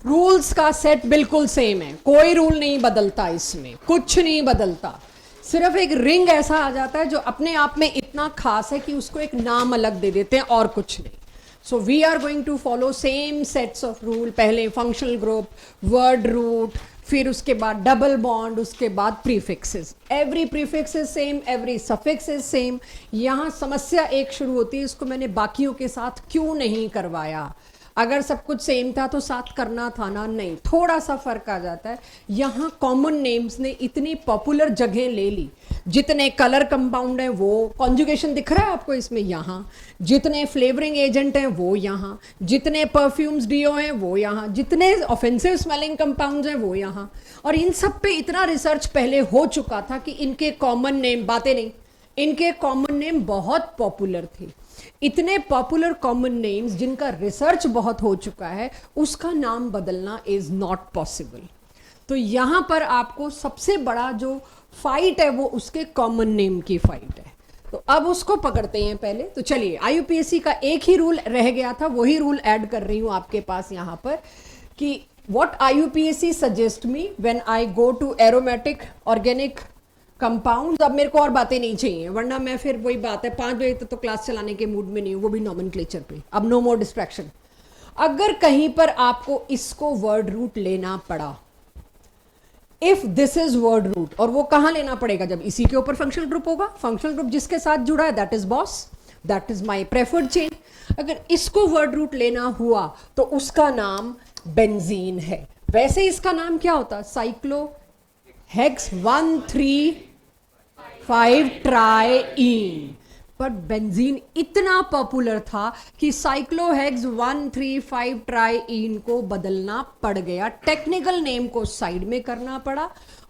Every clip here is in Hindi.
रूल्स का सेट बिल्कुल सेम है, कोई रूल नहीं बदलता, इसमें कुछ नहीं बदलता। सिर्फ एक रिंग ऐसा आ जाता है जो अपने आप में इतना खास है कि उसको एक नाम अलग दे देते हैं, और कुछ नहीं। So we are going to follow same sets of rule. पहले फंक्शनल ग्रुप, वर्ड रूट, फिर उसके बाद डबल बॉन्ड, उसके बाद prefixes. Every prefix is same, every suffix is same. यहाँ समस्या एक शुरू होती है, इसको मैंने बाकियों के साथ क्यों नहीं करवाया। अगर सब कुछ सेम था तो साथ करना था ना, नहीं, थोड़ा सा फर्क आ जाता है। यहाँ कॉमन नेम्स ने इतनी पॉपुलर जगह ले ली। जितने कलर कंपाउंड हैं वो, कॉन्जुगेशन दिख रहा है आपको इसमें यहाँ, जितने फ्लेवरिंग एजेंट हैं वो यहाँ, जितने परफ्यूम्स डियो हैं वो यहाँ, जितने ऑफेंसिव स्मेलिंग कंपाउंड्स हैं वो यहाँ। और इन सब पे इतना रिसर्च पहले हो चुका था कि इनके कॉमन नेम, बातें नहीं, इनके कॉमन नेम बहुत पॉपुलर थे। इतने पॉपुलर कॉमन नेम्स जिनका रिसर्च बहुत हो चुका है, उसका नाम बदलना इज नॉट पॉसिबल। तो यहां पर आपको सबसे बड़ा जो फाइट है वो उसके कॉमन नेम की फाइट है। तो अब उसको पकड़ते हैं पहले। तो चलिए, आईयूपीएससी का एक ही रूल रह गया था, वही रूल ऐड कर रही हूं आपके पास यहां पर कि what IUPAC suggest me when I go to aromatic organic compound. अब मेरे को और बातें नहीं चाहिए, वरना मैं फिर वही बात है, 5 बजे तक तो क्लास चलाने के मूड में नहीं हूँ, वो भी नॉमेनक्लेचर पे। अब नो मोर डिस्ट्रैक्शन। अगर कहीं पर आपको इसको वर्ड रूट लेना पड़ा, if this is word root, और वो कहाँ लेना पड़ेगा, जब इसी के ऊपर फंक्शनल ग्रुप होगा। फंक्शनल ग्रुप जिसके साथ जुड़ा है that is boss, that is my preferred chain. अगर इसको वर्ड रूट लेना हुआ तो उसका नाम बेंजीन है। वैसे इसका नाम क्या होता, साइक्लो हेक्स 1,3,5 ट्राईन। पर बेंजीन इतना पॉपुलर था कि साइक्लोहेक्स 1,3,5 ट्राईन को बदलना पड़ गया, टेक्निकल नेम को साइड में करना पड़ा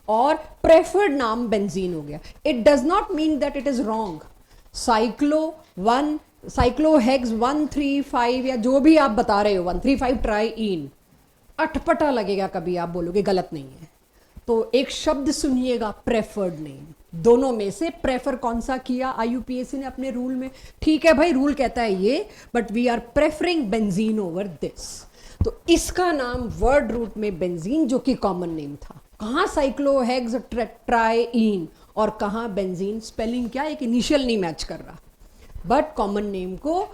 और प्रेफर्ड नाम बेंजीन हो गया। It does not mean that it is wrong. साइक्लोहेक्स 1,3,5 या जो भी आप बता रहे हो 1,3,5 ट्राईन, अटपटा लगेगा, कभी आप बोलोगे गलत नहीं है। तो एक शब्द सुनिएगा, प्रेफर्ड नेम। दोनों में से प्रेफर कौन सा किया आईयूपीएससी ने अपने रूल में? ठीक है भाई, रूल कहता है ये, but we are preferring benzene over this. तो इसका नाम वर्ड रूट में बेंजीन, जो कि कॉमन नेम था, कहाँ साइक्लोहेक्स ट्राईन और कहाँ बेंजीन। स्पेलिंग क्या, एक इनिशियल नहीं मैच कर रहा, बट कॉमन नेम को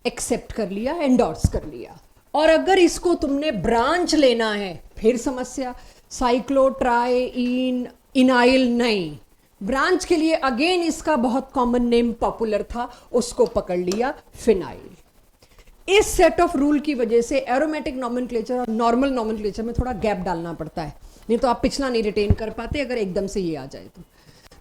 एक्सेप्ट कर लिया, एंडोर्स कर लिया। और अगर इसको तुमने ब्रांच लेना है, फिर समस्या। साइक्लोट्राईन इनाइल नहीं, ब्रांच के लिए अगेन इसका बहुत कॉमन नेम पॉपुलर था, उसको पकड़ लिया फिनाइल। इस सेट ऑफ रूल की वजह से एरोमेटिक नॉमेनक्लेचर और नॉर्मल नॉमेनक्लेचर में थोड़ा गैप डालना पड़ता है, नहीं तो आप पिछला नहीं रिटेन कर पाते अगर एकदम से ये आ जाए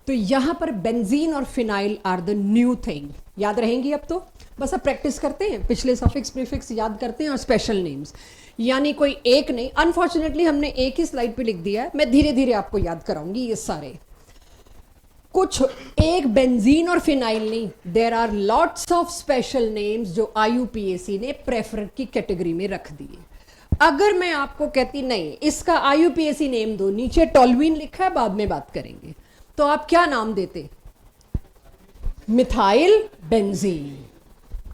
तो यहां पर बेंजीन और phenyl are the new thing. याद रहेंगी अब तो? बस अब प्रैक्टिस करते हैं, पिछले सफिक्स प्रीफिक्स याद करते हैं और स्पेशल नेम्स, यानी कोई एक नहीं। अनफॉर्चुनेटली हमने एक ही स्लाइड पे लिख दिया है, मैं धीरे धीरे आपको याद कराऊंगी ये सारे। कुछ एक बेंजीन और फिनाइल नहीं, there are lots of special names जो आईयूपीएससी ने प्रेफर की कैटेगरी में रख दिए। अगर मैं आपको कहती नहीं इसका आईयूपीएससी नेम दो, नीचे टोल्यूइन लिखा है, बाद में बात करेंगे, तो आप क्या नाम देते? Methyl benzene.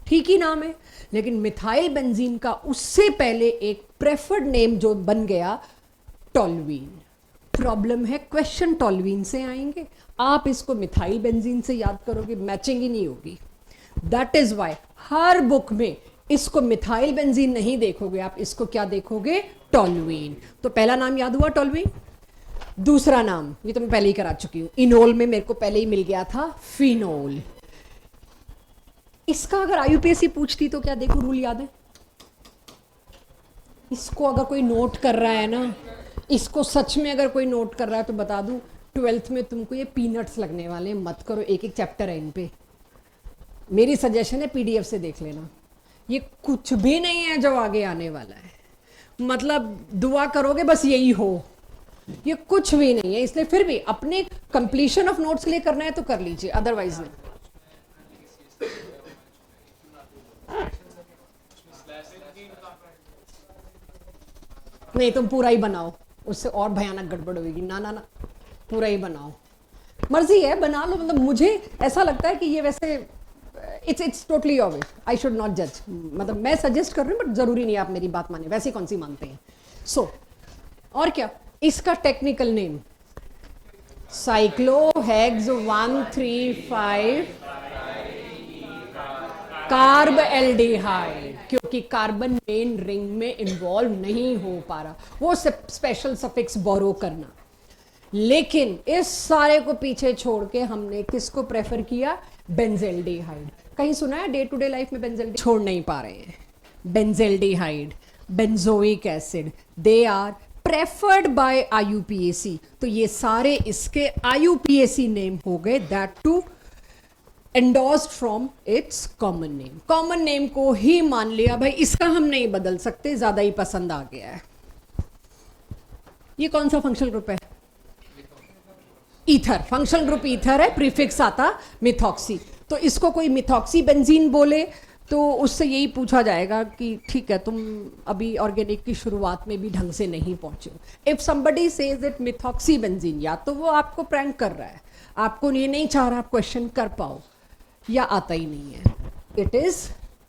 ठीक ही नाम है, लेकिन मिथाइल बेंजीन का उससे पहले एक प्रेफर्ड नेम जो बन गया, टोल्यूइन। प्रॉब्लम है, क्वेश्चन टोल्यूइन से आएंगे, आप इसको मिथाइल बेंजीन से याद करोगे, मैचिंग ही नहीं होगी। दैट इज वाई हर बुक में इसको मिथाइल बेंजीन नहीं देखोगे, आप इसको क्या देखोगे? टोल्यूइन। तो पहला नाम याद हुआ टोल्यूइन। दूसरा नाम ये तो मैं पहले ही करा चुकी हूं, इनोल में मेरे को पहले ही मिल गया था फिनोल। इसका अगर आईयूपीएससी पूछती तो क्या, देखो रूल याद है? इसको अगर कोई नोट कर रहा है ना, इसको सच में अगर कोई नोट कर रहा है तो बता दूं, 12th में तुमको ये पीनट्स लगने वाले हैं, मत करो। एक एक चैप्टर है इन पे, मेरी सजेशन है पीडीएफ से देख लेना। ये कुछ भी नहीं है जो आगे आने वाला है, मतलब दुआ करोगे बस यही हो, ये कुछ भी नहीं है। इसलिए फिर भी अपने कंप्लीशन ऑफ नोट्स के लिए करना है तो कर लीजिए, अदरवाइज नहीं। नहीं, तुम पूरा ही बनाओ, उससे और भयानक गड़बड़ होगी। ना ना ना, पूरा ही बनाओ, मर्जी है बना लो। मतलब मुझे ऐसा लगता है कि ये वैसे it's totally your wish, I should not जज। मतलब मैं सजेस्ट कर रही हूँ, बट जरूरी नहीं आप मेरी बात माने, वैसे कौन सी मानते हैं। सो और क्या इसका टेक्निकल नेम, साइक्लोहेक्स 135 कार्ब एल्डिहाइड, क्योंकि कार्बन मेन रिंग में इन्वॉल्व नहीं हो पा रहा, वो स्पेशल सफिक्स बोरो करना। लेकिन इस सारे को पीछे छोड़ के हमने किसको प्रेफर किया, बेंजेल्डिहाइड। कहीं सुना है डे टू डे लाइफ में बेंजेल्डिहाइड छोड़ नहीं पा रहे हैं। Benzaldehyde, benzoic acid, they are preferred by IUPAC. तो ये सारे इसके आईयूपीएसी नेम हो गए, that too endorsed from its common name। Common name को ही मान लिया भाई, इसका हम नहीं बदल सकते, ज्यादा ही पसंद आ गया है। ये कौन सा फंक्शनल ग्रुप है, ईथर। फंक्शनल ग्रुप ईथर है, प्रीफिक्स आता मिथॉक्सी। तो इसको कोई मिथॉक्सी बेंजीन बोले तो उससे यही पूछा जाएगा कि ठीक है तुम अभी ऑर्गेनिक की शुरुआत में भी ढंग से नहीं पहुंचे हो। If somebody says it methoxy benzene, या तो वो आपको प्रैंक कर रहा है, आपको ये नहीं चाह रहा आप क्वेश्चन कर पाओ, या आता ही नहीं है। It is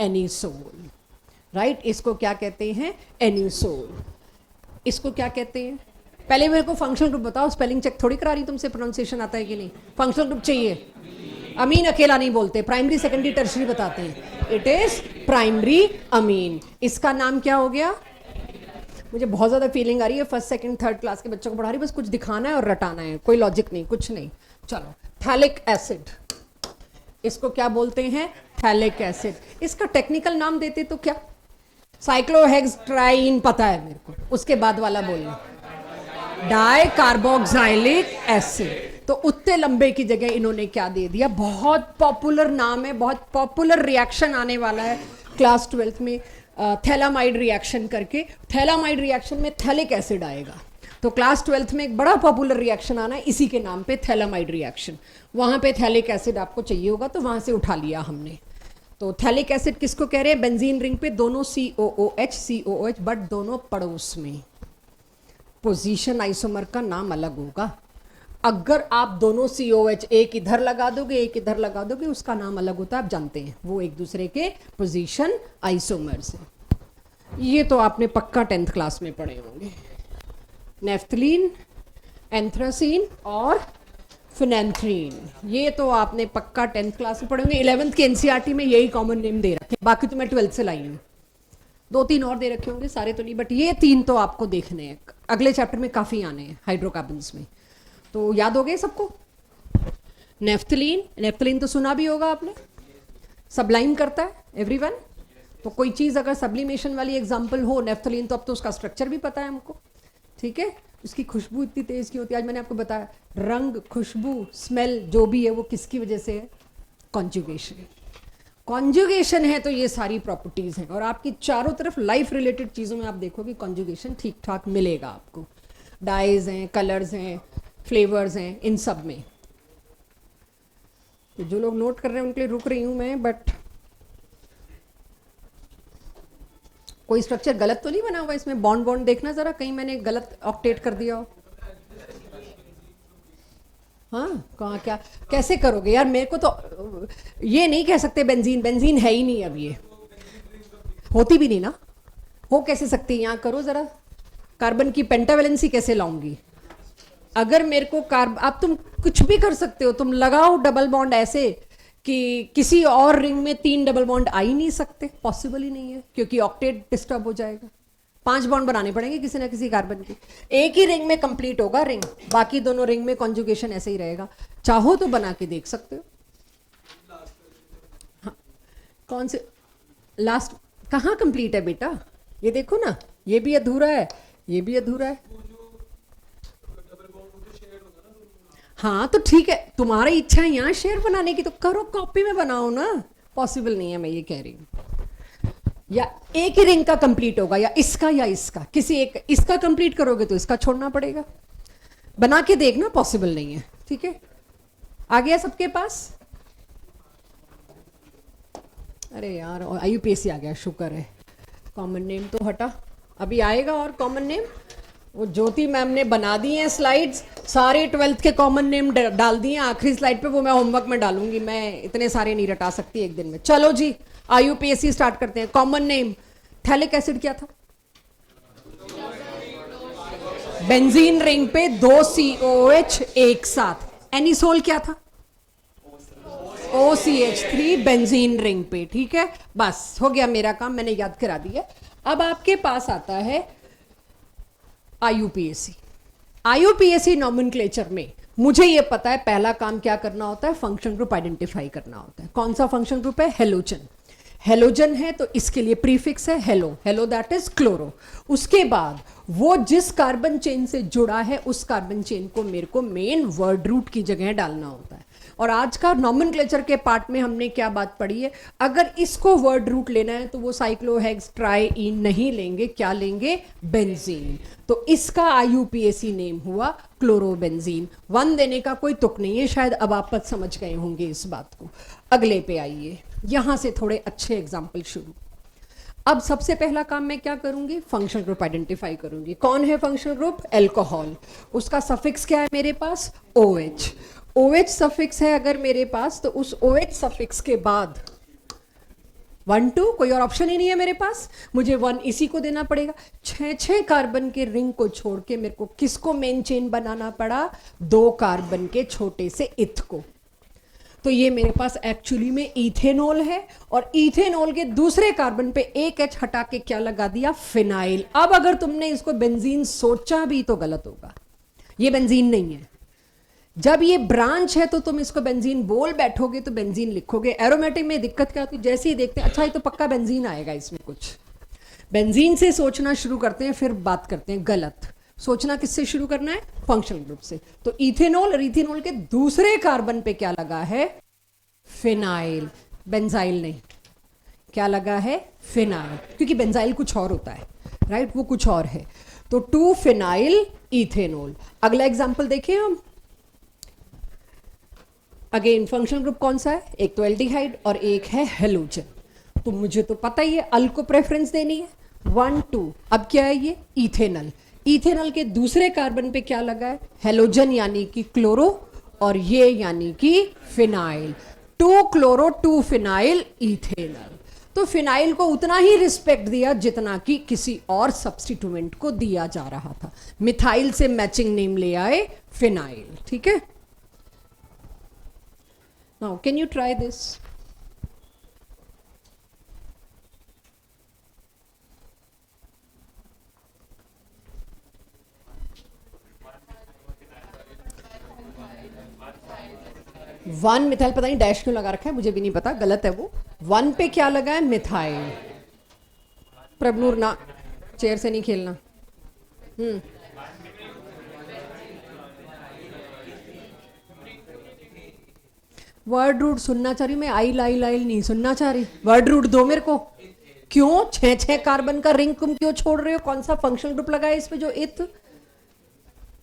anisole, right. इसको क्या कहते हैं, एनिसोल। इसको क्या कहते हैं, पहले मेरे को फंक्शनल ग्रुप बताओ, स्पेलिंग चेक थोड़ी करा रही तुमसे, प्रोनाउंसिएशन आता है कि नहीं। फंक्शनल ग्रुप चाहिए, अमीन अकेला नहीं बोलते, प्राइमरी सेकेंडरी टर्शरी बताते हैं। It is primary amine. इसका नाम क्या हो गया, मुझे बहुत ज्यादा फीलिंग आ रही है फर्स्ट सेकंड थर्ड क्लास के बच्चों को पढ़ा रही, बस कुछ दिखाना है और रटाना है, कोई लॉजिक नहीं, कुछ नहीं। चलो, थैलिक एसिड, इसको क्या बोलते हैं, थैलिक एसिड। इसका टेक्निकल नाम देते तो क्या, साइक्लोहेक्सट्राइन पता है मेरे को, उसके बाद वाला बोलना डाई कार्बोक्साइलिक एसिड। तो उतने लंबे की जगह इन्होंने क्या दे दिया, बहुत पॉपुलर नाम है, बहुत पॉपुलर रिएक्शन आने वाला है क्लास 12th में, थैलामाइड रिएक्शन करके। थैलामाइड रिएक्शन में थैलिक एसिड आएगा, तो क्लास 12th में एक बड़ा पॉपुलर रिएक्शन आना है इसी के नाम पे, थैलामाइड रिएक्शन। वहां पे थैलिक एसिड आपको चाहिए होगा तो वहां से उठा लिया हमने। तो थैलिक एसिड किसको कह रहे हैं, बेंजीन रिंग पे दोनों COOH, बट दोनों पड़ोस में। पोजीशन आइसोमर का नाम अलग होगा। अगर आप दोनों COH एक इधर लगा दोगे एक इधर लगा दोगे, उसका नाम अलग होता है, आप जानते हैं, वो एक दूसरे के पोजीशन आइसोमर्स हैं। ये तो आपने पक्का 10th क्लास में पढ़े होंगे। नेफ्थलीन, एंथ्रासीन और फिनेंथ्रीन, ये तो आपने पक्का 10th क्लास में पढ़े होंगे। 11th के NCERT में यही कॉमन नेम दे रखे, बाकी तो मैं 12th से लाई हूँ। 2-3 और दे रखे होंगे, सारे तो नहीं, बट ये 3 तो आपको देखने हैं, अगले चैप्टर में काफी आने हैं हाइड्रोकार्बन्स में। तो याद हो गए सबको। नेफ्थलीन, नेफ्थलीन तो सुना भी होगा आपने, सबलाइम करता है एवरीवन। तो कोई चीज अगर सब्लिमेशन वाली एग्जांपल हो नेफ्थलीन, तो अब तो उसका स्ट्रक्चर भी पता है हमको, ठीक है। उसकी खुशबू इतनी तेज की होती है, आज मैंने आपको बताया, रंग, खुशबू, स्मेल जो भी है वो किसकी वजह से है, कॉन्जुगेशन। कॉन्जुगेशन है तो ये सारी प्रॉपर्टीज हैं, और आपकी चारों तरफ लाइफ रिलेटेड चीजों में आप देखोगे कॉन्जुगेशन ठीक ठाक मिलेगा आपको। डाइज हैं, कलर्स हैं, फ्लेवर्स हैं, इन सब में। तो जो लोग नोट कर रहे हैं उनके लिए रुक रही हूं मैं, बट कोई स्ट्रक्चर गलत तो नहीं बना हुआ इसमें। बॉन्ड बॉन्ड देखना जरा, कहीं मैंने गलत ऑक्टेट कर दिया हो। हाँ, कहाँ, क्या, कैसे करोगे यार, मेरे को तो ये नहीं कह सकते बेंजीन, बेंजीन है ही नहीं, अब ये होती भी नहीं ना, हो कैसे सकती, यहाँ करो जरा, कार्बन की पेंटावेलेंसी कैसे लाऊंगी। अगर मेरे को आप तुम कुछ भी कर सकते हो, तुम लगाओ डबल बॉन्ड ऐसे कि किसी और रिंग में 3 डबल बॉन्ड आ ही नहीं सकते, पॉसिबल ही नहीं है, क्योंकि ऑक्टेट डिस्टर्ब हो जाएगा। 5 बॉन्ड बनाने पड़ेंगे किसी ना किसी कार्बन की, एक ही रिंग में कंप्लीट होगा रिंग, बाकी दोनों रिंग में कॉन्जुगेशन ऐसे ही रहेगा। चाहो तो बना के देख सकते हो। हाँ, कौन से लास्ट, कहाँ कंप्लीट है बेटा, ये देखो ना, ये भी अधूरा है, ये भी अधूरा है। हाँ तो ठीक है, तुम्हारी इच्छा है यहाँ शेयर बनाने की, तो करो, कॉपी में बनाओ ना, पॉसिबल नहीं है, मैं ये कह रही हूँ। या एक ही रिंग का कंप्लीट होगा, या इसका, किसी एक, इसका कंप्लीट करोगे तो इसका छोड़ना पड़ेगा। बना के देखना, पॉसिबल नहीं है, ठीक है। आ गया सबके पास, अरे यार आईयूपीएसी आ गया, शुक्र है। कॉमन नेम तो हटा, अभी आएगा और कॉमन नेम। वो ज्योति मैम ने बना दी हैं स्लाइड्स, सारे 12th के कॉमन नेम डाल दिए आखिरी स्लाइड पे, वो मैं होमवर्क में डालूंगी, मैं इतने सारे नहीं रटा सकती एक दिन में। चलो जी, आईयूपीएसी स्टार्ट करते हैं। कॉमन नेम, थैलिक एसिड क्या था, बेंजीन रिंग पे 2 COH एक साथ। एनिसोल क्या था? OCH3 बेंजीन रिंग पे। ठीक है, बस हो गया मेरा काम, मैंने याद करा दिया। अब आपके पास आता है IUPAC। IUPAC नॉमेनक्लेचर में मुझे ये पता है पहला काम क्या करना होता है, फंक्शन ग्रुप आइडेंटिफाई करना होता है। कौन सा फंक्शन ग्रुप है? हेलोजन। हेलोजन है तो इसके लिए प्रीफिक्स है hello, hello that is chloro. उसके बाद वो जिस कार्बन चेन से जुड़ा है उस कार्बन चेन को मेरे को मेन वर्ड रूट की जगह डालना होता है। और आज का नॉमेनक्लेचर के पार्ट में हमने क्या बात पढ़ी है, अगर इसको वर्ड रूट लेना है तो वो साइक्लोहेक्स ट्राईइन नहीं लेंगे, क्या लेंगे? बेंजीन। तो इसका IUPAC नेम हुआ क्लोरोबेंजीन। 1 देने का कोई तुक नहीं है, शायद अब आप समझ गए होंगे इस बात को। अगले पे आइए, यहां से थोड़े अच्छे एग्जाम्पल शुरू। अब सबसे पहला काम मैं क्या करूंगी? फंक्शन ग्रुप आइडेंटिफाई करूंगी। कौन है फंक्शन ग्रुप? एल्कोहल। उसका सफिक्स क्या है मेरे पास? OH। OH सफिक्स है अगर मेरे पास, तो उस OH सफिक्स के बाद 1 2, कोई और ऑप्शन ही नहीं है मेरे पास, मुझे 1 इसी को देना पड़ेगा। 6 कार्बन के रिंग को छोड़ के मेरे को किसको मेन चेन बनाना पड़ा? 2 कार्बन के छोटे से इथ को। तो ये मेरे पास एक्चुअली में इथेनॉल है, और इथेनॉल के दूसरे कार्बन पे एक H हटा के क्या लगा दिया? फिनाइल। अब अगर तुमने इसको बेंजीन सोचा भी तो गलत होगा, ये बेंजीन नहीं है। जब ये ब्रांच है तो तुम इसको बेंजीन बोल बैठोगे तो बेंजीन लिखोगे। एरोमेटिक में दिक्कत क्या होती है, जैसे ही देखते हैं अच्छा ये तो पक्का बेंजीन आएगा, इसमें कुछ बेंजीन से सोचना शुरू करते हैं, फिर बात करते हैं गलत। सोचना किससे शुरू करना है? फंक्शनल ग्रुप से। तो इथेनॉल और इथेनॉल के दूसरे कार्बन पे क्या लगा है? फिनाइल। बेंजाइल नहीं, क्या लगा है? फिनाइल, क्योंकि बेंजाइल कुछ और होता है, राइट, वो कुछ और है। तो 2 फिनाइल इथेनॉल। अगला एग्जाम्पल देखिए हम। अगेन फंक्शनल ग्रुप कौन सा है? एक तो एल्डिहाइड और एक है हेलोजन। तो मुझे तो पता ही है अल को प्रेफरेंस देनी है। 1 2। अब क्या है ये? इथेनॉल। इथेनॉल के दूसरे कार्बन पे क्या लगा है? हेलोजन यानी कि क्लोरो, और ये यानी कि फिनाइल। 2 chloro 2 phenyl ethanol. तो फिनाइल को उतना ही रिस्पेक्ट दिया जितना कि किसी और सब्स्टिट्यूएंट को दिया जा रहा था। मिथाइल से मैचिंग नेम ले आए फिनाइल। ठीक है, now can you try this? One methyl, पता नहीं डैश क्यों लगा रखा है, मुझे भी नहीं पता, गलत है वो। 1 पे क्या लगा है? मिथाइल। प्रभनूर ना, चेयर से नहीं खेलना। वर्ड रूट सुनना चाह रही मैं, आइल आइल आइल नहीं सुनना चाह रही। वर्ड रूट दो मेरे को। क्यों? 6 कार्बन का रिंग तुम क्यों छोड़ रहे हो? कौन सा फंक्शनल ग्रुप लगा है इसमें जो इथ?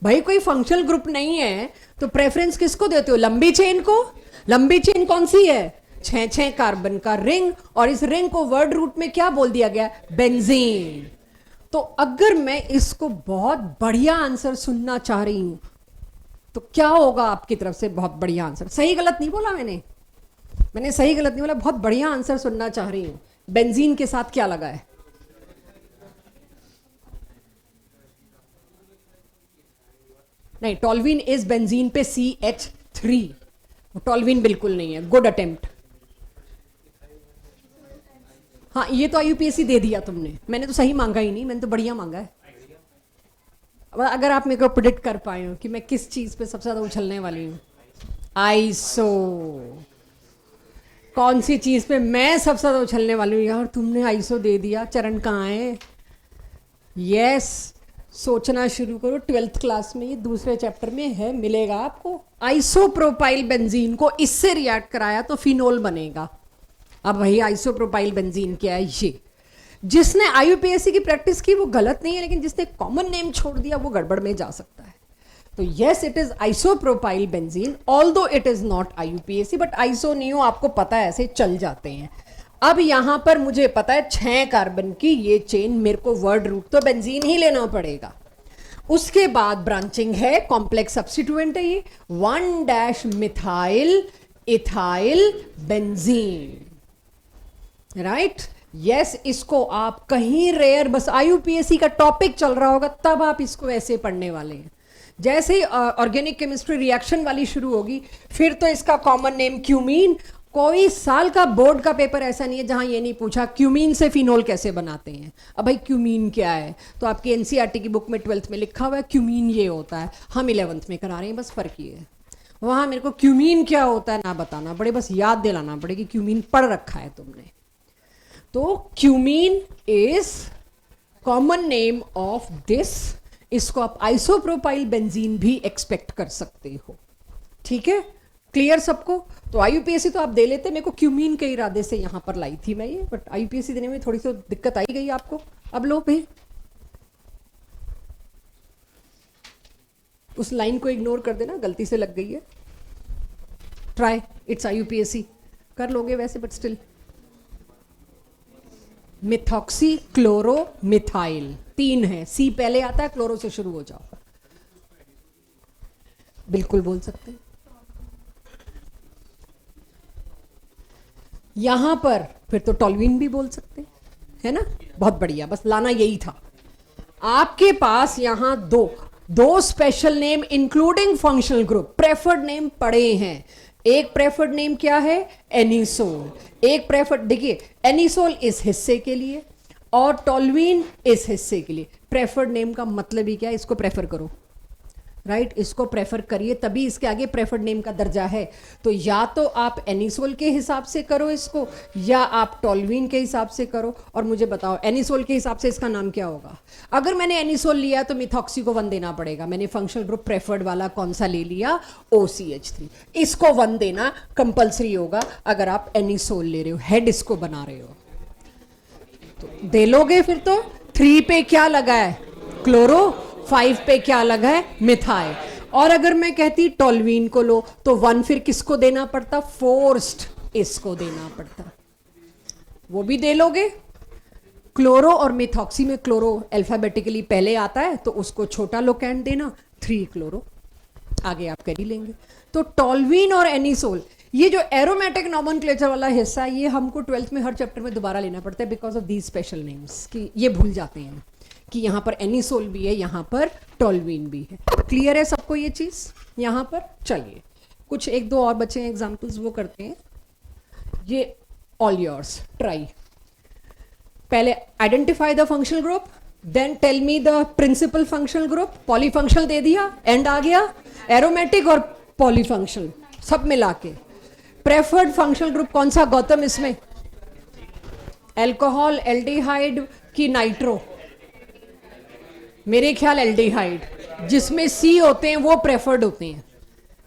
भाई कोई फंक्शनल ग्रुप नहीं है तो प्रेफरेंस किसको देते हो? लंबी चेन को। लंबी चेन कौन सी है? 6 कार्बन का रिंग, और इस रिंग को वर्ड रूट में क्या बोल दिया गया? बेंजीन। तो अगर मैं इसको बहुत बढ़िया आंसर सुनना चाह रही हूं तो क्या होगा आपकी तरफ से? बहुत बढ़िया आंसर। सही गलत नहीं बोला मैंने सही गलत नहीं बोला, बहुत बढ़िया आंसर सुनना चाह रही हूं। बेंजीन के साथ क्या लगा है? नहीं, टॉल्वीन इज बेंजीन पे CH3। टॉल्वीन बिल्कुल नहीं है। Good attempt. हाँ, ये तो IUPAC दे दिया तुमने, मैंने तो सही मांगा ही नहीं, मैंने तो बढ़िया मांगा है। अगर आप मेरे को प्रिडिक्ट कर पाए हो कि मैं किस चीज पे सबसे ज्यादा उछलने वाली हूँ? आइसो। कौन सी चीज पे मैं सबसे ज्यादा उछलने वाली हूँ? यार तुमने आइसो दे दिया, चरण कहाँ है? यस, सोचना शुरू करो। 12th क्लास में ये दूसरे चैप्टर में है, मिलेगा आपको। आइसोप्रोपाइल बेंजीन को इससे रिएक्ट कराया तो फिनोल बनेगा। अब वही आइसोप्रोपाइल बेंजीन क्या है? ये जिसने IUPAC की प्रैक्टिस की वो गलत नहीं है, लेकिन जिसने कॉमन नेम छोड़ दिया वो गड़बड़ में जा सकता है। तो yes, it is isopropyl benzene, although it is not IUPAC, but iso नहीं हो आपको पता है, ऐसे चल जाते हैं। अब यहां पर मुझे पता है 6 कार्बन की ये चेन, मेरे को वर्ड रूट तो बेंजीन ही लेना पड़ेगा। उसके बाद ब्रांचिंग है, कॉम्प्लेक्स सब्स्टिट्यूएंट है ये, 1 methyl ethyl benzene, right. Yes, इसको आप कहीं रेयर, बस आईयूपीएससी का टॉपिक चल रहा होगा तब आप इसको ऐसे पढ़ने वाले हैं। जैसे ही ऑर्गेनिक केमिस्ट्री रिएक्शन वाली शुरू होगी, फिर तो इसका कॉमन नेम क्यूमीन। कोई साल का बोर्ड का पेपर ऐसा नहीं है जहां ये नहीं पूछा क्यूमीन से फिनोल कैसे बनाते हैं। अब भाई क्यूमीन क्या है, तो आपकी एनसीईआरटी की बुक में 12th में लिखा हुआ है क्यूमीन ये होता है, हम 11th में करा रहे हैं, बस फर्क ये है। वहां मेरे को क्यूमीन क्या होता है ना बताना पड़े, बस याद दिलाना पड़े कि क्यूमीन पढ़ रखा है तुमने। तो cumene is common name of this. इसको आप आइसोप्रोपाइल बेंजीन भी एक्सपेक्ट कर सकते हो। ठीक है, क्लियर सबको? तो आईयूपीएससी तो आप दे लेते, मेरे को क्यूमीन के इरादे से यहां पर लाई थी मैं ये, बट आईयूपीएससी देने में थोड़ी सी दिक्कत आई गई आपको। अब लो भाई, उस लाइन को इग्नोर कर देना, गलती से लग गई है। ट्राई, इट्स आईयूपीएससी, कर लोगे वैसे but still. Methoxy chloro methyl, 3 है, सी पहले आता है, क्लोरो से शुरू हो जाओ। बिल्कुल बोल सकते हैं। यहां पर फिर तो टॉलविन भी बोल सकते है ना, बहुत बढ़िया, बस लाना यही था। आपके पास यहां दो special name including functional group preferred name पड़े हैं। एक प्रेफर्ड नेम क्या है, एनिसोल। एक प्रेफर्ड, देखिए एनिसोल इस हिस्से के लिए और टॉलविन इस हिस्से के लिए। प्रेफर्ड नेम का मतलब ही क्या है, इसको प्रेफर करो, राइट इसको प्रेफर करिए, तभी इसके आगे प्रेफर्ड नेम का दर्जा है। तो या तो आप एनिसोल के हिसाब से करो इसको, या आप टॉलविन के हिसाब से करो। और मुझे बताओ एनिसोल के हिसाब से इसका नाम क्या होगा। अगर मैंने एनिसोल लिया तो मिथॉक्सी को 1 देना पड़ेगा। मैंने फंक्शनल ग्रुप प्रेफर्ड वाला कौन सा ले लिया, OCH3, इसको 1 देना कंपल्सरी होगा अगर आप एनिसोल ले रहे हो, हेड इसको बना रहे हो तो दे लोगे। फिर तो 3 पे क्या लगा है, क्लोरो, 5 पे क्या लगा है, मिथाइल। और अगर मैं कहती टॉलविन को लो तो 1 फिर किसको देना पड़ता, फोर्स्ड इसको देना पड़ता, वो भी दे लोगे। क्लोरो और मिथॉक्सी में क्लोरो अल्फाबेटिकली पहले आता है तो उसको छोटा लोकेंड देना, 3 क्लोरो, आगे आप कर ही लेंगे। तो टॉलविन और एनिसोल, ये जो एरोमेटिक नॉमेनक्लेचर वाला हिस्सा, ये हमको 12th में हर चैप्टर में दोबारा लेना पड़ता है because of these special names, कि ये भूल जाते हैं कि यहाँ पर एनिसोल भी है, यहाँ पर टॉलविन भी है। क्लियर है सबको ये चीज यहाँ पर? चलिए कुछ 1-2 और बचे हैं एग्जाम्पल्स, वो करते हैं। ये ऑल योर्स, ट्राई। पहले identify the functional group, then tell me the principal functional group. Polyfunctional दे दिया, एंड आ गया एरोमेटिक और पॉलीफंक्शनल सब मिला के। प्रेफर्ड फंक्शनल ग्रुप कौन सा गौतम इसमें, एल्कोहल, एल्डिहाइड की नाइट्रो? मेरे ख्याल एल्डिहाइड, जिसमें C होते हैं वो प्रेफर्ड होते हैं,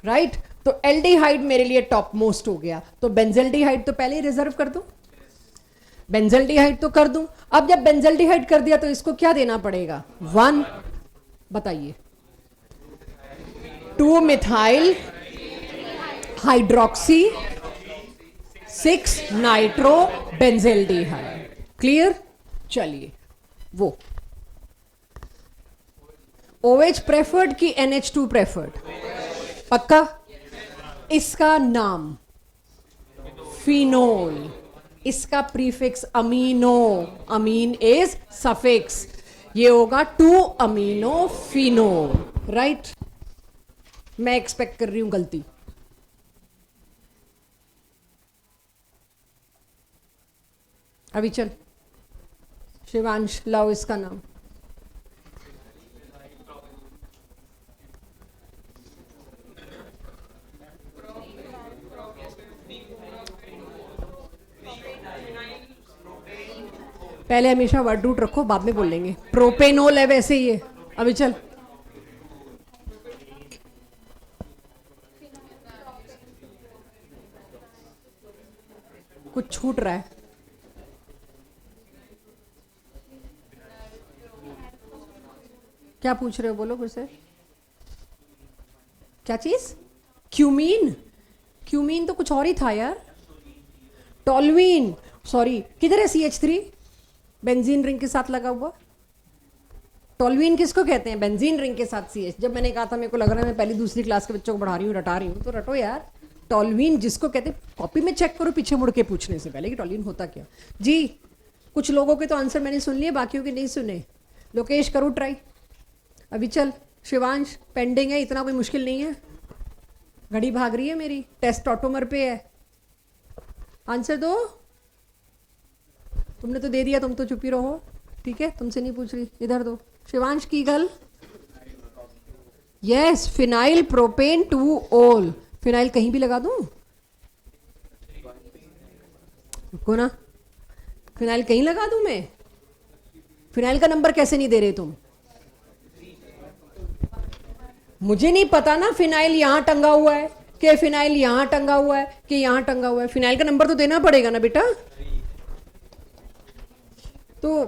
राइट? तो एल्डिहाइड मेरे लिए टॉप मोस्ट हो गया। तो बेंजल्डिहाइड तो पहले ही रिजर्व कर दूं, बेंजल्डिहाइड तो कर दूं। अब जब बेंजल्डिहाइड कर दिया तो इसको क्या देना पड़ेगा, 1, बताइए, 2 methyl hydroxy 6 nitro benzaldehyde. Clear? चलिए वो OH प्रेफर्ड की NH2 प्रेफर्ड, पक्का? इसका नाम फिनोल, इसका prefix amino, amine is suffix, ये होगा 2 अमीनो फिनोल, राइट? मैं एक्सपेक्ट कर रही हूं गलती। अभी चल शिवांश, लाओ इसका नाम। पहले हमेशा वर्ड रूट रखो, बाद में बोल लेंगे। प्रोपेनोल है वैसे ये। अभी चल, कुछ छूट रहा है। क्या पूछ रहे हो, बोलो फिर से। क्या चीज, क्यूमीन? क्यूमीन तो कुछ और ही था यार। टॉलविन, सॉरी, किधर है CH3, बेंजीन रिंग के साथ लगा हुआ। टॉलविन किसको कहते हैं, बेंजीन रिंग के साथ CH। जब मैंने कहा था मेरे को लग रहा है मैं पहली दूसरी क्लास के बच्चों को पढ़ा रही हूँ, रटा रही हूँ, तो रटो यार। टॉलविन जिसको कहते हैं, कॉपी में चेक करो पीछे मुड़ के पूछने से पहले कि टॉलविन होता क्या। जी कुछ लोगों के तो आंसर मैंने सुन लिए, बाकियों के नहीं सुने। लोकेश करो ट्राई, अभी चल। शिवांश पेंडिंग है, इतना कोई मुश्किल नहीं है, घड़ी भाग रही है मेरी, टेस्ट ऑटोमर पे है। आंसर दो। तुमने तो दे दिया, तुम तो चुप ही रहो, ठीक है, तुमसे नहीं पूछ रही, इधर दो। शिवांश की गल, यस, फिनाइल प्रोपेन 2 ओल। फिनाइल कहीं भी लगा दूं? रुको ना, फिनाइल कहीं लगा दूं मैं? फिनाइल का नंबर कैसे नहीं दे रहे तुम? मुझे नहीं पता ना, फिनाइल यहां टंगा हुआ है कि फिनाइल यहां टंगा हुआ है कि यहां टंगा हुआ है। फिनाइल का नंबर तो देना पड़ेगा ना बेटा। तो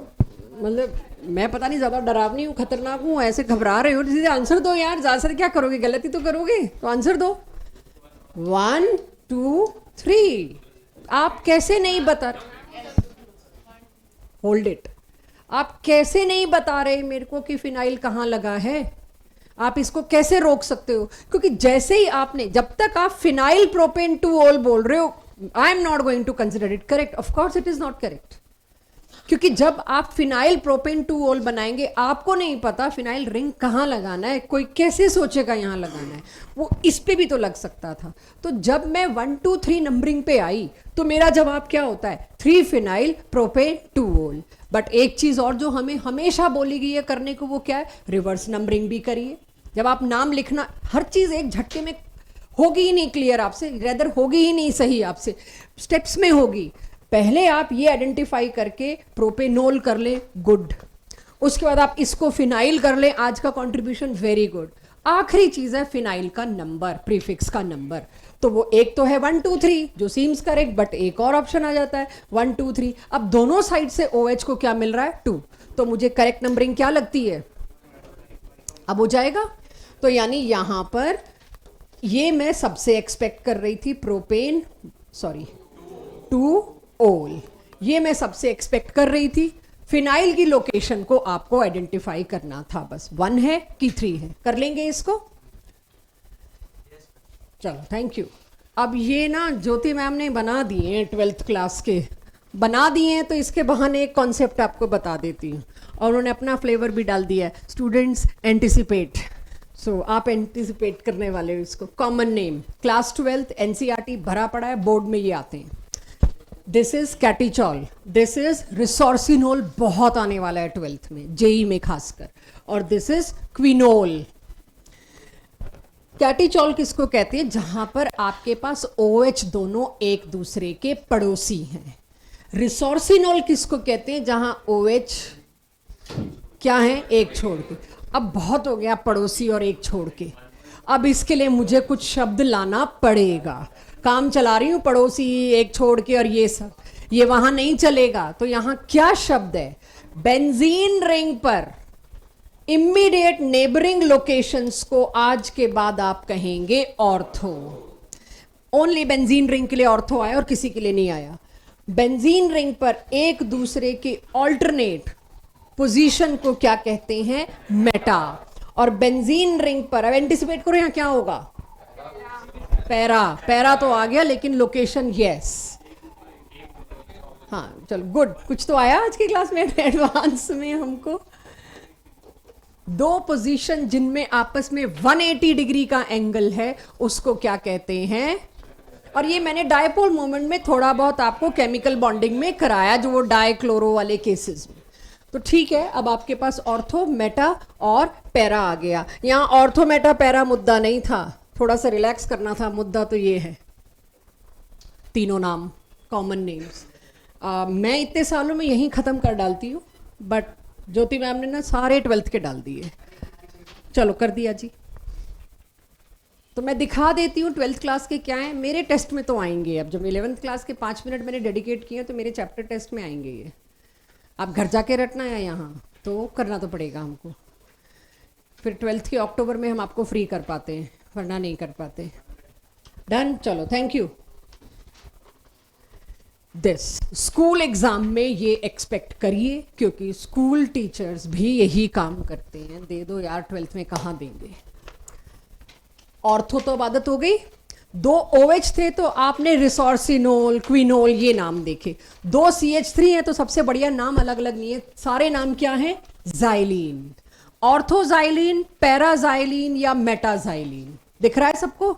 मतलब मैं पता नहीं ज्यादा डरावनी हूँ, खतरनाक हूँ, ऐसे घबरा रहे हो, सीधे आंसर दो यार, ज्यादा से क्या करोगे, गलती तो करोगे, तो आंसर दो। 1 2 3। आप कैसे नहीं बता, होल्ड इट, आप कैसे नहीं बता रहे मेरे को कि फिनाइल कहाँ लगा है? आप इसको कैसे रोक सकते हो? क्योंकि जैसे ही आपने, जब तक आप फिनाइल प्रोपेन 2 ओल बोल रहे हो, I am not going to consider it correct. Of course it is not correct, क्योंकि जब आप फिनाइल प्रोपेन 2 ओल बनाएंगे, आपको नहीं पता फिनाइल रिंग कहाँ लगाना है, कोई कैसे सोचेगा यहाँ लगाना है, वो इस पे भी तो लग सकता था। तो जब मैं 1 2 3 नंबरिंग पे आई तो मेरा जवाब क्या होता है? 3 फिनाइल प्रोपेन 2 ओल। बट एक चीज और जो हमें हमेशा बोली गई है करने को, वो क्या है? रिवर्स नंबरिंग भी करिए। जब आप नाम लिखना, हर चीज एक झटके में होगी ही नहीं क्लियर आपसे, रेदर होगी ही नहीं सही आपसे, स्टेप्स में होगी। पहले आप ये आइडेंटिफाई करके प्रोपेनोल कर ले, गुड। उसके बाद आप इसको फिनाइल कर ले, आज का कंट्रीब्यूशन वेरी गुड। आखिरी चीज है फिनाइल का नंबर, प्रीफिक्स का नंबर। तो वो एक तो है 1 2 3 जो सीम्स करेक्ट, बट एक और ऑप्शन आ जाता है 1 2 3। अब दोनों साइड से OH को क्या मिल रहा है? 2। तो मुझे करेक्ट नंबरिंग क्या लगती है? अब हो जाएगा। तो यानी यहां पर ये मैं सबसे एक्सपेक्ट कर रही थी, प्रोपेन 2 ओल, ये मैं सबसे एक्सपेक्ट कर रही थी। फिनाइल की लोकेशन को आपको आइडेंटिफाई करना था, बस 1 है कि 3 है। कर लेंगे इसको? चलो थैंक यू। अब ये ना ज्योति मैम ने बना दिए हैं 12th क्लास के, बना दिए हैं, तो इसके बहाने एक कॉन्सेप्ट आपको बता देती हूँ, और उन्होंने अपना फ्लेवर भी डाल दिया है, स्टूडेंट्स एंटिसिपेट। सो आप एंटिसिपेट करने वाले हो इसको। Common name, class 12th NCERT भरा पड़ा है, बोर्ड में ये आते हैं। This is catechol, this is resorcinol, बहुत आने वाला है 12th में, जेई में खासकर, और दिस इज क्विनोल। कैटिचॉल किसको कहते हैं? जहां पर आपके पास OH दोनों एक दूसरे के पड़ोसी हैं। रिसोर्सिनोल किसको कहते हैं? जहां OH क्या है? एक छोड़ के। अब बहुत हो गया पड़ोसी और एक छोड़ के, अब इसके लिए मुझे कुछ शब्द लाना पड़ेगा। काम चला रही हूं, पड़ोसी एक छोड़ के और ये सब, ये वहां नहीं चलेगा। तो यहां क्या शब्द है? बेंजीन रिंग पर इमीडिएट नेबरिंग लोकेशंस को आज के बाद आप कहेंगे ऑर्थो। ओनली बेंजीन रिंग के लिए ऑर्थो आया और किसी के लिए नहीं आया। बेंजीन रिंग पर एक दूसरे के ऑल्टरनेट पोजीशन को क्या कहते हैं? मेटा। और बेंजीन रिंग पर, अब एंटिसिपेट करो यहां क्या होगा? पैरा। पैरा तो आ गया, लेकिन लोकेशन यस। हाँ चलो गुड, कुछ तो आया आज की क्लास में एडवांस में हमको। दो पोजीशन जिनमें आपस में 180 डिग्री का एंगल है, उसको क्या कहते हैं? और ये मैंने डायपोल मोमेंट में थोड़ा बहुत आपको केमिकल बॉन्डिंग में कराया, जो वो डाइक्लोरो वाले केसेस में। तो ठीक है, अब आपके पास ऑर्थो, मेटा और पैरा आ गया। यहाँ ऑर्थो मेटा पैरा मुद्दा नहीं था, थोड़ा सा रिलैक्स करना था, मुद्दा तो ये है। तीनों नाम कॉमन नेम्स मैं इतने सालों में यहीं ख़त्म कर डालती हूँ, बट ज्योति मैम ने ना सारे 12th के डाल दिए। चलो कर दिया जी। तो मैं दिखा देती हूँ 12th क्लास के क्या हैं। मेरे टेस्ट में तो आएंगे, अब जब 11th क्लास के 5 मिनट मैंने डेडिकेट किए तो मेरे चैप्टर टेस्ट में आएंगे ये। आप घर जाके रटना है, यहाँ तो करना तो पड़ेगा हमको। फिर 12th के अक्टूबर में हम आपको फ्री कर पाते हैं, वरना नहीं कर पाते। डन, चलो thank you. This school exam में ये एक्सपेक्ट करिए, क्योंकि स्कूल टीचर्स भी यही काम करते हैं। दे दो यार, 12th में कहाँ देंगे। ऑर्थो तो अब आदत हो गई, 2 OH थे तो आपने रिसोर्सिनोल, क्विनोल ये नाम देखे। 2 CH3 है तो सबसे बढ़िया नाम अलग अलग नहीं है, सारे नाम क्या हैं? जाइलीन, ऑर्थोजाइलीन, पैराजाइलीन या मेटाजाइलीन। दिख रहा है सबको?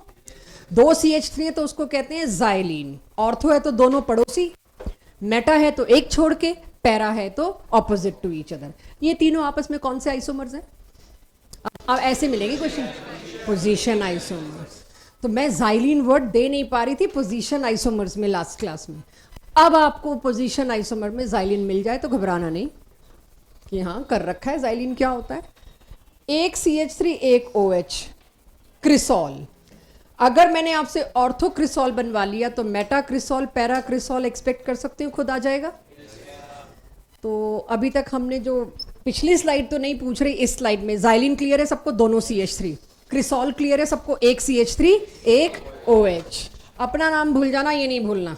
2 CH3 है तो उसको कहते हैं जाइलीन, ऑर्थो है तो दोनों पड़ोसी, मेटा है तो एक छोड़ के, पैरा है तो ऑपोजिट टू ईच अदर। ये तीनों आपस में कौन से आइसोमर्स हैं? अब ऐसे मिलेंगे क्वेश्चन, पोजीशन आइसोमर्स। तो मैं जाइलीन वर्ड दे नहीं पा रही थी पोजीशन आइसोमर्स में लास्ट क्लास में। अब आपको पोजीशन आइसोमर में जाइलीन मिल जाए तो घबराना नहीं कि हाँ कर रखा है जाइलीन क्या होता है। एक CH3 एक OH, क्रिसॉल। अगर मैंने आपसे ऑर्थो क्रिसॉल बनवा लिया तो मेटा क्रिसॉल, पैरा क्रिसॉल एक्सपेक्ट कर सकते हो खुद आ जाएगा। तो अभी तक हमने जो पिछली स्लाइड तो नहीं पूछ रही, इस स्लाइड में जाइलीन क्लियर है सबको, दोनों CH3, क्रिसॉल क्लियर है सबको, एक CH3 एक OH। अपना नाम भूल जाना, ये नहीं भूलना।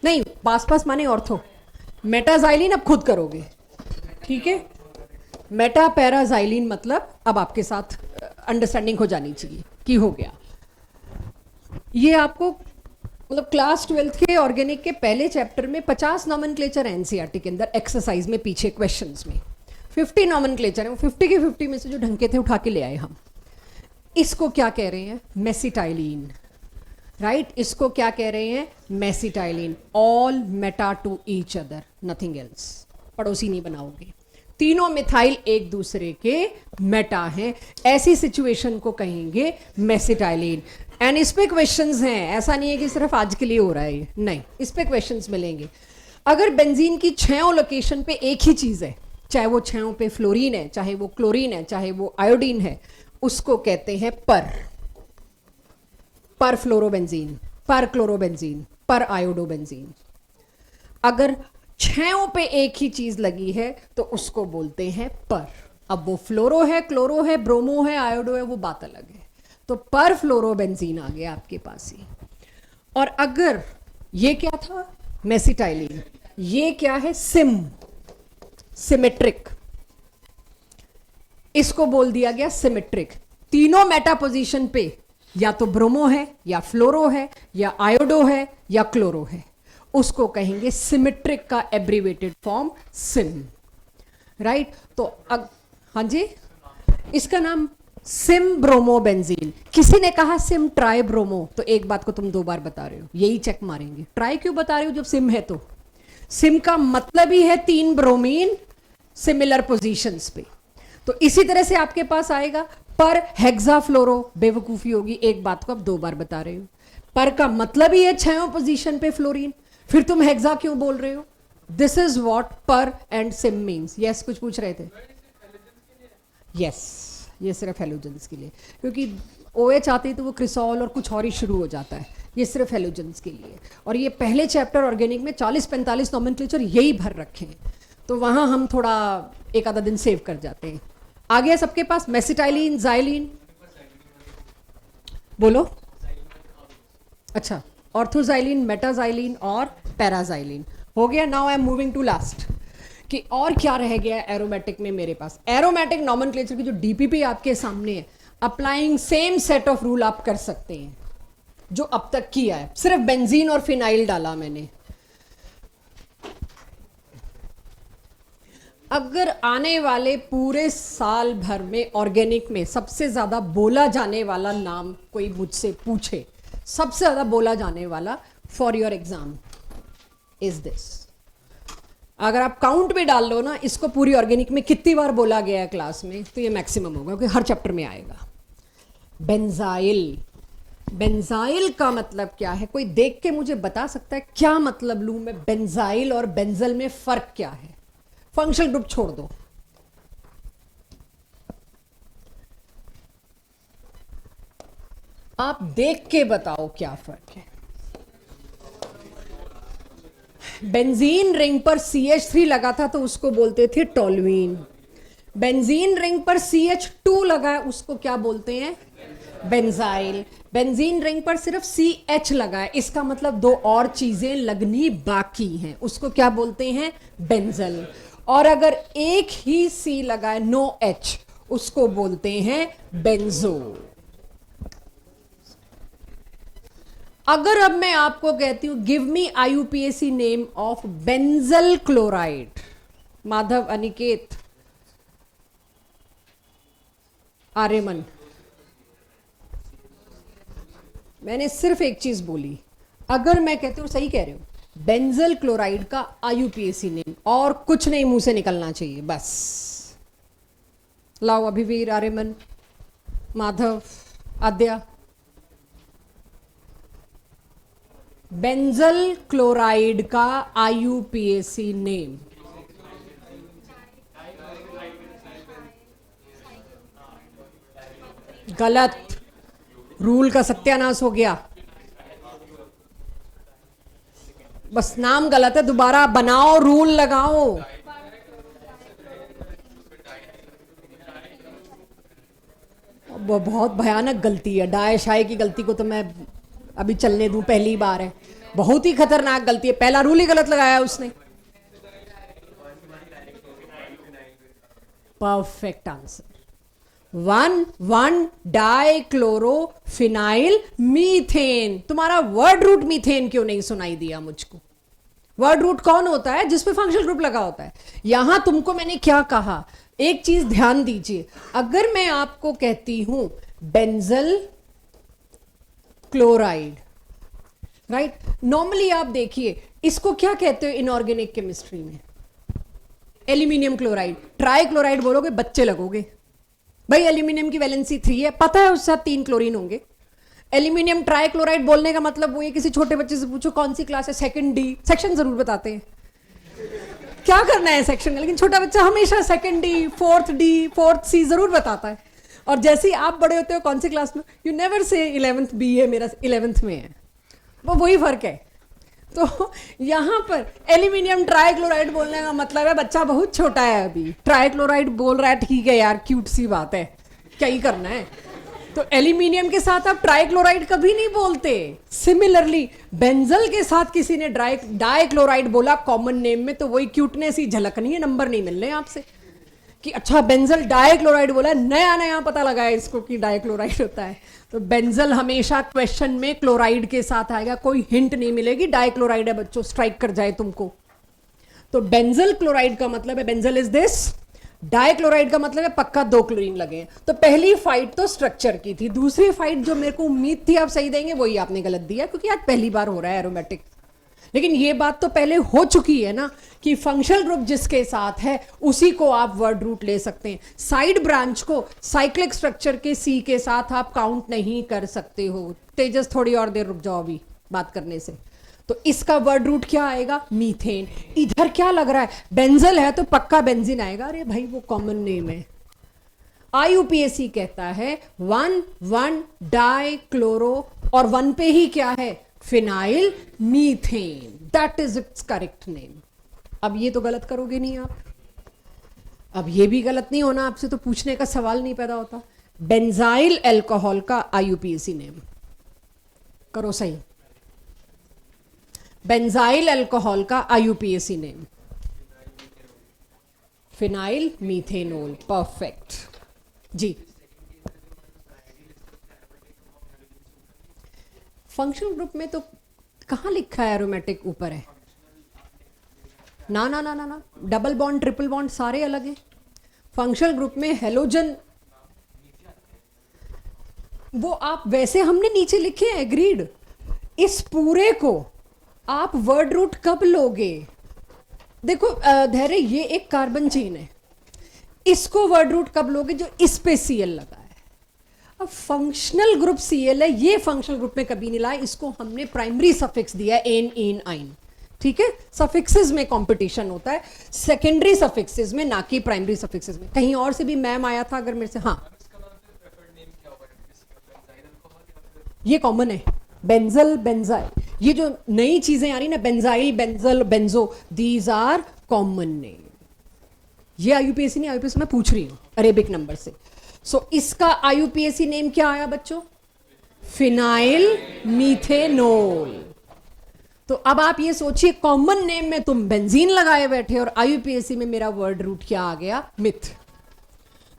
नहीं, पास पास माने ऑर्थो। मेटाजाइलीन अब खुद करोगे, ठीक है? मेटा पैराजाइलीन मतलब अब आपके साथ अंडरस्टैंडिंग हो जानी चाहिए कि हो गया। ये आपको मतलब क्लास 12th के ऑर्गेनिक के पहले चैप्टर में 50 नॉमेनक्लेचर एनसीईआरटी के अंदर एक्सरसाइज में पीछे क्वेश्चंस में 50 नॉमेनक्लेचर है, वो 50 के 50 में से जो ढंग के थे उठा के ले आए हम। इसको क्या कह रहे हैं? Mesitylene, right? इसको क्या कह रहे हैं? Mesitylene. All meta to each other, nothing else. पड़ोसी नहीं बनाओगे, तीनों मिथाइल एक दूसरे के मेटा हैं, ऐसी सिचुएशन को कहेंगे मेसिटाइलिन। एंड इस पे क्वेश्चंस हैं, ऐसा नहीं है कि सिर्फ आज के लिए हो रहा है, नहीं, इस पे क्वेश्चंस मिलेंगे। अगर बेंजीन की 6 लोकेशन पे एक ही चीज है, चाहे वो 6 पे फ्लोरीन है, चाहे वो क्लोरीन है, चाहे वो आयोडीन है, उसको कहते हैं पर फ्लोरोबेंजीन, पर क्लोरोबेंजीन, पर आयोडोबेंजीन। अगर 6 पे एक ही चीज लगी है तो उसको बोलते हैं पर। अब वो फ्लोरो है, क्लोरो है, ब्रोमो है, आयोडो है, वो बात अलग है। तो पर फ्लोरोबेंजीन आ गया आपके पास ही। और अगर ये क्या था? मेसिटाइलिन। ये क्या है? सिमेट्रिक, इसको बोल दिया गया सिमेट्रिक। तीनों मेटा पोजीशन पे या तो ब्रोमो है, या फ्लोरो है, या आयोडो है, या क्लोरो है, उसको कहेंगे सिमेट्रिक का एब्रीवेटेड फॉर्म सिम, राइट? तो हाँ जी, इसका नाम सिम ब्रोमोबेंजीन। किसी ने कहा सिम ट्राई ब्रोमो, तो एक बात को तुम 2 बार बता रहे हो, यही चेक मारेंगे। ट्राई क्यों बता रहे हो जब सिम है? तो सिम का मतलब ही है 3 ब्रोमीन सिमिलर पोजीशंस पे। तो इसी तरह से आपके पास आएगा पर हेक्साफ्लोरो। बेवकूफी होगी, एक बात को अब 2 बार बता रहे हो। पर का मतलब ही है 6 पोजीशन पे फ्लोरीन, फिर तुम हेक्सा क्यों बोल रहे हो? दिस इज व्हाट पर एंड सिम मीन्स। यस, कुछ पूछ रहे थे? यस, ये सिर्फ हेलोजेंस के लिए, क्योंकि OH आते ही तो वो क्रिसॉल और कुछ और ही शुरू हो जाता है। ये सिर्फ हेलोजेंस के लिए। और ये पहले चैप्टर ऑर्गेनिक में 40-45 नॉमेनक्लेचर यही भर रखे हैं, तो वहां हम थोड़ा एक आधा दिन सेव कर जाते हैं। आ गया सबके पास? मेसिटाइलिन, जाइलिन, बोलो। अच्छा, ऑर्थोजाइलिन, मेटाजाइलिन और पैराजाइलिन हो गया। Now I am moving to last कि और क्या रह गया एरोमेटिक में मेरे पास। एरोमेटिक नॉमेनक्लेचर की जो DPP आपके सामने है, applying same set of rule आप कर सकते हैं जो अब तक किया है, सिर्फ बेंजीन और फिनाइल डाला मैंने। अगर आने वाले पूरे साल भर में ऑर्गेनिक में सबसे ज्यादा बोला जाने वाला नाम कोई मुझसे पूछे, सबसे ज्यादा बोला जाने वाला for your exam is this. अगर आप काउंट भी डाल लो ना इसको पूरी ऑर्गेनिक में कितनी बार बोला गया है क्लास में, तो ये मैक्सिमम होगा, क्योंकि हर चैप्टर में आएगा। बेंजाइल। बेंजाइल का मतलब क्या है? कोई देख के मुझे बता सकता है क्या मतलब लूं मैं? बेंजाइल और बेंजल में फर्क क्या है? फंक्शनल ग्रुप छोड़ दो, आप देख के बताओ क्या फर्क है। बेंजीन रिंग पर CH3 लगा था तो उसको बोलते थे टोल्यूइन। बेंजीन रिंग पर CH2 लगा है उसको क्या बोलते हैं? बेंजाइल। बेंजीन रिंग पर सिर्फ CH लगा है, इसका मतलब 2 और चीजें लगनी बाकी हैं, उसको क्या बोलते हैं? बेंजल। और अगर एक ही C लगा है, नो H, उसको बोलते हैं बेंजो। अगर अब मैं आपको कहती हूं give me IUPAC name of benzyl chloride, Madhav, Aniket, Aryaman, मैंने सिर्फ एक चीज बोली। अगर मैं कहती हूं, सही कह रहे हो, बेंजल क्लोराइड का आईयूपीएसी नेम, और कुछ नहीं मुंह से निकलना चाहिए, बस। लाओ अभिवीर, आर्यमन, माधव, आद्या। बेंजल क्लोराइड का आईयूपीएसी नेम। गलत, रूल का सत्यानाश हो गया। बस नाम गलत है, दोबारा बनाओ, रूल लगाओ। वो बहुत भयानक गलती है, डाय शाय की गलती को तो मैं अभी चलने दूं, पहली बार है, बहुत ही खतरनाक गलती है, पहला रूल ही गलत लगाया उसने। Perfect answer, 1 dichlorophenyl methane. तुम्हारा वर्ड रूट मीथेन क्यों नहीं सुनाई दिया मुझको? वर्ड रूट कौन होता है? जिसपे फंक्शनल ग्रुप लगा होता है। यहां तुमको मैंने क्या कहा, एक चीज ध्यान दीजिए, अगर मैं आपको कहती हूं बेंजल क्लोराइड, राइट, नॉर्मली आप देखिए इसको क्या कहते हो इनऑर्गेनिक केमिस्ट्री में? Aluminium chloride. ट्राई क्लोराइड बोलोगे बच्चे लगोगे, भाई एल्यूमिनियम की वैलेंसी 3 है, पता है उसके साथ 3 क्लोरीन होंगे। एल्यूमिनियम ट्राई क्लोराइड बोलने का मतलब वो ये, किसी छोटे बच्चे से पूछो कौन सी क्लास है, सेकंड डी, सेक्शन जरूर बताते हैं, क्या करना है सेक्शन का, लेकिन छोटा बच्चा हमेशा सेकंड डी, फोर्थ सी जरूर बताता है। और जैसे ही आप बड़े होते हो, कौन सी क्लास में, you never say 11th B है, मेरा 11th में है, वो वही फर्क है। तो यहां पर एल्यूमिनियम ट्राइक्लोराइड बोलने का मतलब है बच्चा बहुत छोटा है, अभी ट्राइक्लोराइड बोल रहा है, ठीक है यार, क्यूट सी बात है, क्या ही करना है। तो एल्यूमिनियम के साथ आप ट्राइक्लोराइड कभी नहीं बोलते। सिमिलरली बेंजल के साथ किसी ने डाइक्लोराइड बोला कॉमन नेम में, तो वही क्यूटनेस ही झलकनी है, नंबर नहीं मिलने आपसे कि अच्छा बेंजल डाइक्लोराइड बोला, नया नया पता लगा है इसको कि डाइक्लोराइड होता है। तो बेंजल हमेशा क्वेश्चन में क्लोराइड के साथ आएगा, कोई हिंट नहीं मिलेगी डाइक्लोराइड है बच्चों, स्ट्राइक कर जाए तुमको। तो बेंजल क्लोराइड का मतलब है बेंजल इज दिस, डाइक्लोराइड का मतलब है पक्का 2 क्लोरीन लगे। तो पहली फाइट तो स्ट्रक्चर की थी, दूसरी फाइट जो मेरे को उम्मीद थी आप सही देंगे वही आपने गलत दिया, क्योंकि आज पहली बार हो रहा है एरोमेटिक। लेकिन ये बात तो पहले हो चुकी है ना कि फंक्शनल ग्रुप जिसके साथ है उसी को आप वर्ड रूट ले सकते हैं। साइड ब्रांच को साइक्लिक स्ट्रक्चर के सी के साथ आप काउंट नहीं कर सकते हो। तेजस थोड़ी और देर रुक जाओ अभी बात करने से। तो इसका वर्ड रूट क्या आएगा? मीथेन। इधर क्या लग रहा है? बेंजल है तो पक्का बेंजीन आएगा। अरे भाई वो कॉमन नेम है। आईयूपीएसी कहता है 1 डाइक्लोरो और 1 पे ही क्या है? Phenyl methane. That is it's correct name. अब ये तो गलत करोगे नहीं आप, अब ये भी गलत नहीं होना, आपसे तो पूछने का सवाल नहीं पैदा होता। बेंजाइल अल्कोहल का आईयूपीएसी नेम करो सही। बेंजाइल अल्कोहल का IUPAC name phenyl methanol. Perfect जी। फंक्शनल ग्रुप में तो कहां लिखा है एरोमेटिक? ऊपर है ना ना ना ना ना, डबल बॉन्ड ट्रिपल बॉन्ड सारे अलग हैं। फंक्शनल ग्रुप में हेलोजन वो आप वैसे हमने नीचे लिखे हैं, एग्रीड। इस पूरे को आप वर्ड रूट कब लोगे? देखो धैर्य, ये एक कार्बन चेन है, इसको वर्ड रूट कब लोगे? जो इस पे सीएल लगा है। अब फंक्शनल ग्रुप सीएल है, ये फंक्शनल ग्रुप में कभी नहीं लाए, इसको हमने प्राइमरी सफिक्स दिया है एन इन आइन। ठीक है, सफिक्सेस में कंपटीशन होता है, सेकेंडरी सफिक्सेस में, ना कि प्राइमरी सफिक्सेस में। कहीं और से भी मैम आया था अगर मेरे से। हाँ ये कॉमन है, बेंजल बेंजाइल। ये जो नई चीजें आ रही ना, benzyl benzal benzo, these are common name. ये आईयूपीएसी नहीं, आईयूपीएसी मैं पूछ रही हूं अरेबिक नंबर से। सो इसका आईयूपीएसी नेम क्या आया बच्चों? Phenyl methanol. तो अब आप ये सोचिए, कॉमन नेम में तुम बेंजीन लगाए बैठे और आईयूपीएसी में मेरा वर्ड रूट क्या आ गया? मिथ।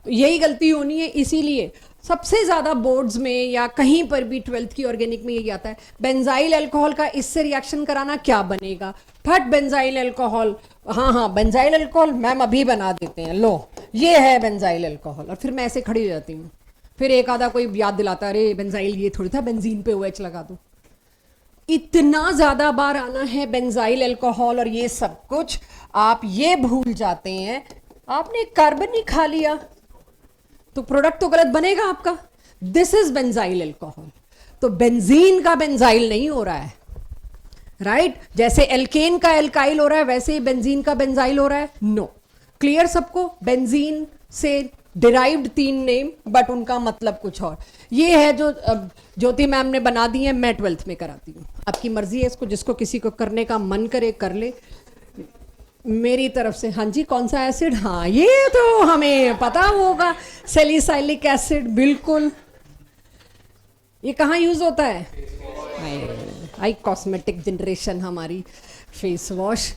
तो यही गलती होनी है, इसीलिए सबसे ज्यादा बोर्ड्स में या कहीं पर भी 12th की ऑर्गेनिक में यही आता है, बेंजाइल अल्कोहल का इससे रिएक्शन कराना क्या बनेगा, फट बेंजाइल अल्कोहल, हाँ हाँ बेंजाइल अल्कोहल मैम अभी बना देते हैं, लो ये है बेंजाइल अल्कोहल, और फिर मैं ऐसे खड़ी हो जाती हूँ, फिर एक आधा कोई याद दिलाता है अरे बेंजाइल ये थोड़ी था, बेंजीन पे OH लगा दो। इतना ज्यादा बार आना है बेंजाइल अल्कोहल और ये सब कुछ, आप ये भूल जाते हैं आपने कार्बन ही खा लिया तो प्रोडक्ट तो गलत बनेगा आपका। दिस इज बेंजाइल अल्कोहल, तो बेंजीन का बेंजाइल नहीं हो रहा है, राइट जैसे एल्केन का एल्काइल हो रहा है वैसे ही बेंजीन का बेंजाइल हो रहा है। नो, क्लियर सबको? बेंजीन से डिराइव्ड 3 नेम बट उनका मतलब कुछ और। ये है जो ज्योति मैम ने बना दी है, मैं 12th में कराती हूँ, आपकी मर्जी है, इसको जिसको किसी को करने का मन करे कर ले, मेरी तरफ से। हाँ जी, कौन सा एसिड? हाँ ये तो हमें पता होगा, सैलिसाइलिक एसिड, बिल्कुल। ये कहाँ यूज होता है? आई कॉस्मेटिक जनरेशन हमारी, फेस वॉश